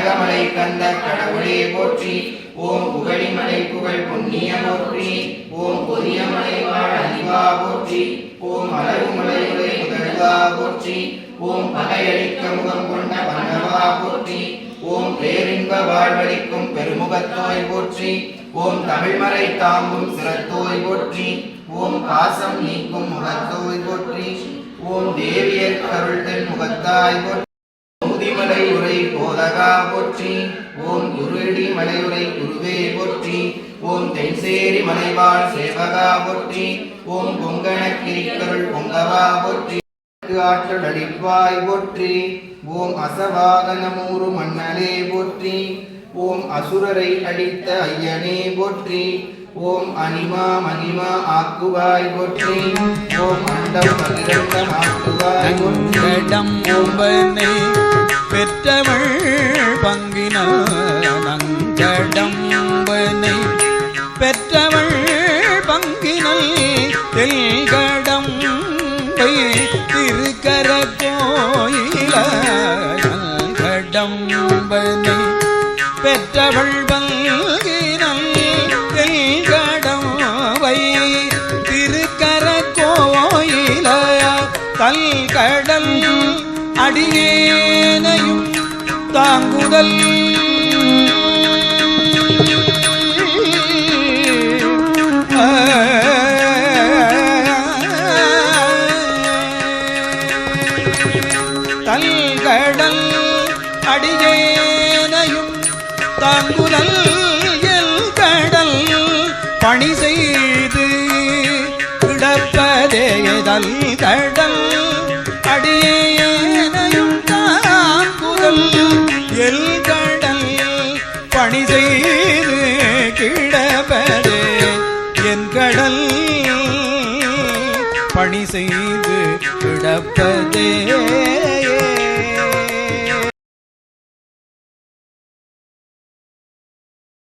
கனகமலை கந்த கடவுளே போற்றி. ஓம் புகழிமலை புகழ் புண்ணிய போற்றி. ஓம் பொதியமலை வாழ் அதிவா போற்றி. ஓம் அழகுமலையுரை முதல்வா போற்றி. ஓம் பகையளிக்க முகம் கொண்ட பன்னவா போற்றி. ஓம் பேரின்ப வாழ்வளிக்கும் பெருமுகத்தோய் போற்றி. ஓம் தமிழ்மறை தாங்கும் சிரத்தோய் போற்றி. ஓம் பாசம் நீக்கும் முகத்தோய் போற்றி. ஓம் தேவியர் கருள் தென் முகத்தாய் போற்றி. முதிமலை உரை போதகா போற்றி. ஓம் குருடி மலையுரை குருவே போற்றி. ஓம் தென்சேரி மலைவாழ் சேவகா போற்றி. ஓம் பொங்கன கிரிக்கருள் பொங்கவா போற்றி. ஆற்றல் அளிப்பாய் போற்றி. ஓம் அசவாகனமூறு மன்னலே போற்றி. ஓம் அசுரரை அடித்த ஐயனே போற்றி. ஓம் அனிமா மணிமா ஆக்குவாய் போற்றி. ஓம் அண்டம் பகிரண்டம் ஆக்குவாய் போற்றி. ஓம்பனை பெற்றவள் பங்கினல் நங்கடம்பனை பெற்றவள் பங்கினல் தெல்கடம்பை திருக்கர கோயில நங்கடம்பனை பெற்றவள் பங்கினல் தெல்கடம்பை திருக்கர கோயில கல்கடல் அடியேனையும் தாங்குதல் தல்கடல் அடியேனையும் தாங்குதல் எல்கடல் பணி செய்து கிடப்பதே தல்கடல் அடியேனையும் தாங்குதல் எல்கடல் பணி செய்து கிடப்பதே என் கடல் பணி செய்து கிடப்பதே